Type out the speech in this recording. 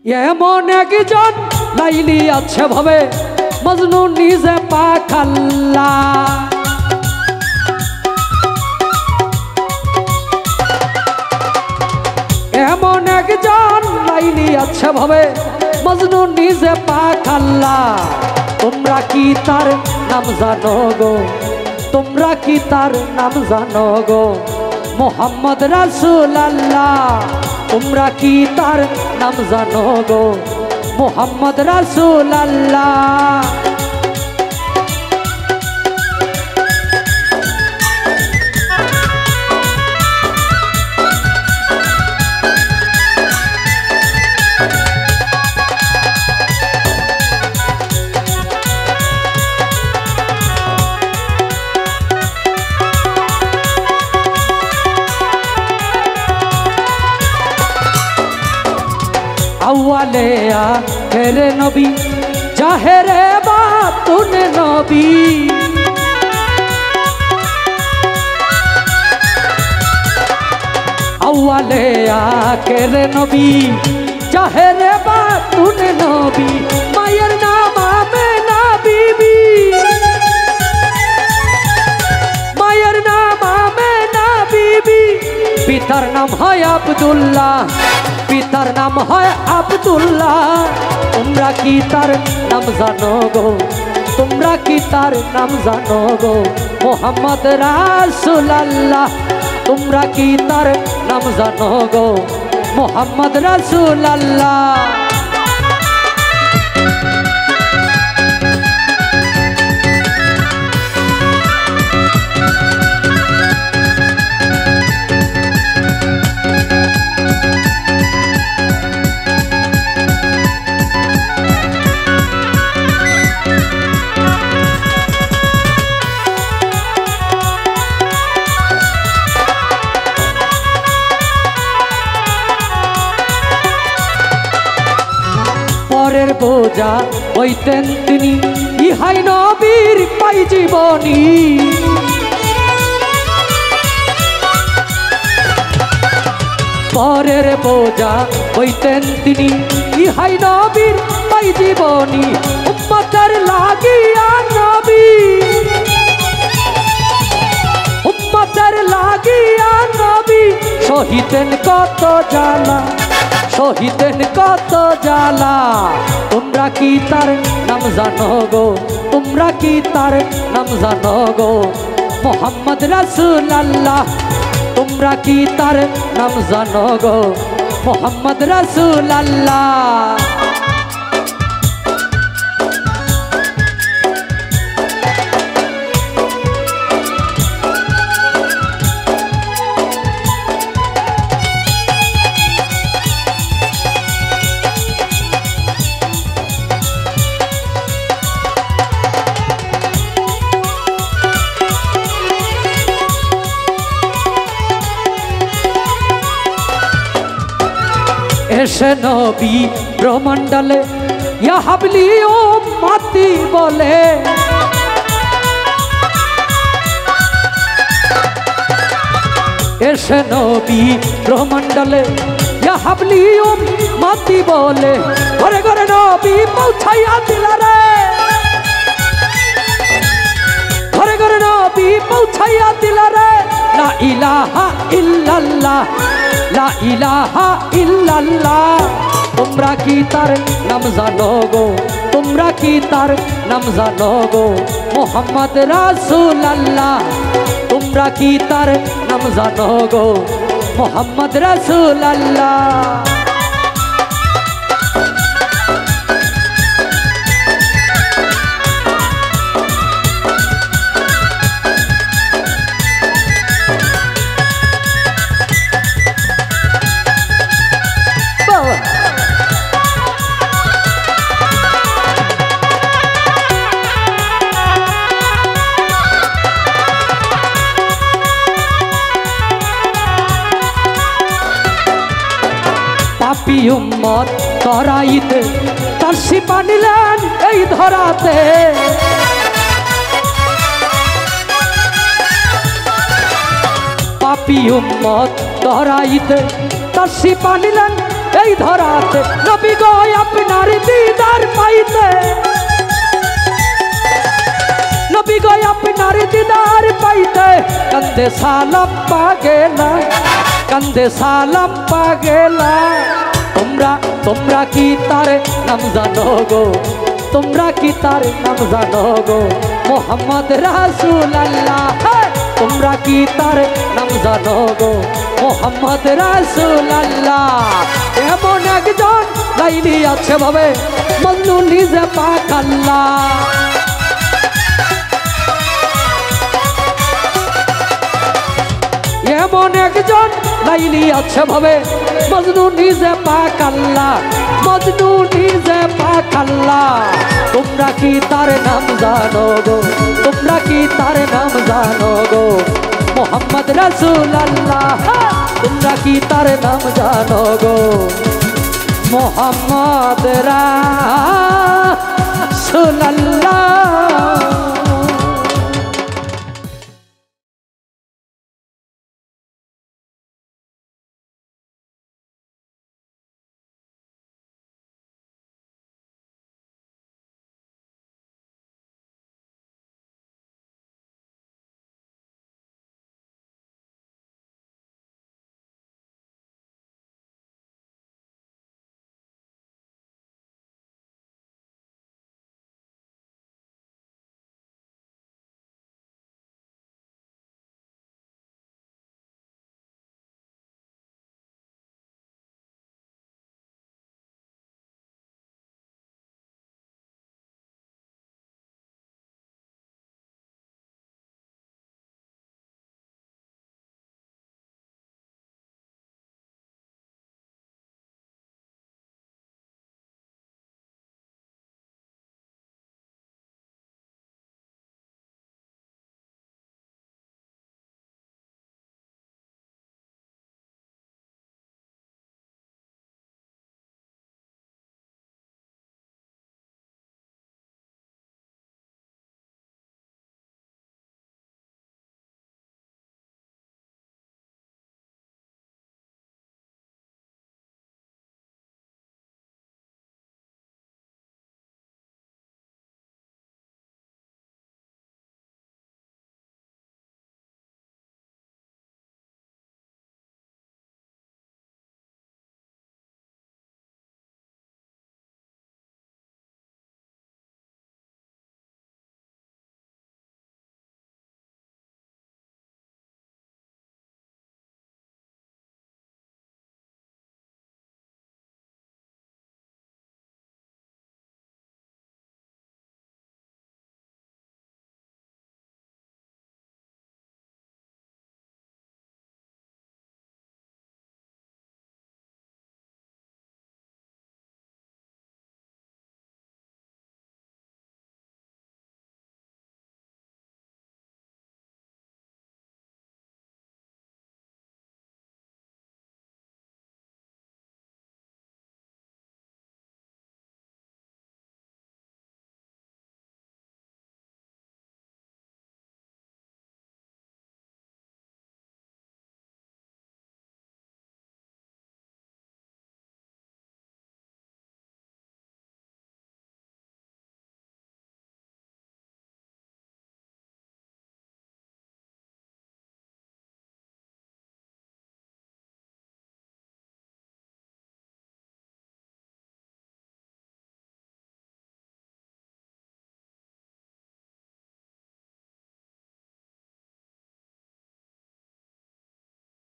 এমন একজন লাইলি আছে ভাবে মজনু নিজে পাখাল্লা। এমন একজন লাইলি আছে ভাবে মজনু নিজে পাখাল্লা। তোমরা কি তার নাম জানো গো, তোমরা কি তার নাম জানো গো, মোহাম্মদ রাসূলুল্লাহ। তোমরা কি তার নাম জানো গো, মোহাম্মদ রাসূলুল্লাহ। আউয়ালে আখেরে নবী জাহেরে বাতুন নবী। আউয়ালে আখেরে নবী জাহেরে বাতুন নবী। মায়ের নাম আমেনা বিবি, মায়ের নাম আমেনা বিবি। পিতার নাম হয় আব্দুল্লাহ, পিতার নাম হয় আব্দুল্লাহ। তোমরা কি তার নাম জানো গো, তোমরা কি তার নাম জানো গো, মোহাম্মদ রাসূলুল্লাহ। তোমরা কি তার নাম জানো গো, মোহাম্মদ রাসূলুল্লাহ। পরের বোঝা হইতেন তিনি, ইহাই নবীর পাই জীবনী। পরের বোঝা হইতেন তিনি, ইহাই নবীর পাই জীবনী। উম্মতের লাগিয়া নবী, উম্মতের লাগিয়া নবী সহিতেন কত জ্বালা, সহিতেন কত জ্বালা। তোমরা কি তার নাম জানো গো, তোমরা কি তার নাম জানো গো, মোহাম্মদ রাসূলুল্লাহ। তোমরা কি তার নাম জানো গো, মোহাম্মদ রাসূলুল্লাহ। এসে নবী ব্রহ্মণ্ডলে ইয়া হাবলি উম্মতি বলে। এসে নবী ব্রহ্মণ্ডলে ইয়া হাবলি উম্মতি বলে। ঘরে ঘরে নবী পৌঁছাইয়া দিল রে, ঘরে ঘরে নবী পৌঁছাইয়া দিল রে। লা ইলাহা ইল্লাল্লাহ, লা ইলাহা ইল্লাল্লাহ। তোমরা কি তার নাম জানো গো, তোমরা কি তার নাম জানো গো, মোহাম্মদ রাসূলুল্লাহ। তোমরা কি তার নাম জানো গো, মোহাম্মদ রাসূলুল্লাহ। পাপী উম্মত তরাইতে তার শিপা নিলেন এই ধরাতে। পাপী উম্মত তরাইতে তার শিপা নিলেন এই ধরাতে নবী গো আপনার দিদার পাইতে নবী গো আপনার দিদার পাইতে কান্দে সালাম পাগেলা কান্দে সালাম পাগেলা তোমরা কি তার নাম জানো গো তোমরা কি তার নাম জানো গো মোহাম্মদ রাসূলুল্লাহ তোমরা কি তার নাম জানো গো মোহাম্মদ রাসূলুল্লাহ এমন একজন লাইলি আছে ভাবে মজনু নিজে পাক আল্লাহ এমন একজন লাইলি আছে ভাবে মজনু নিজে পাক আল্লাহ মজনু নিজে পাক আল্লাহ তোমরা কি তার নাম জানো গো তোমরা কি তার নাম জানো গো মোহাম্মদ রাসূলুল্লাহ তোমরা কি তার নাম জানো গো মোহাম্মদ রাসূলুল্লাহ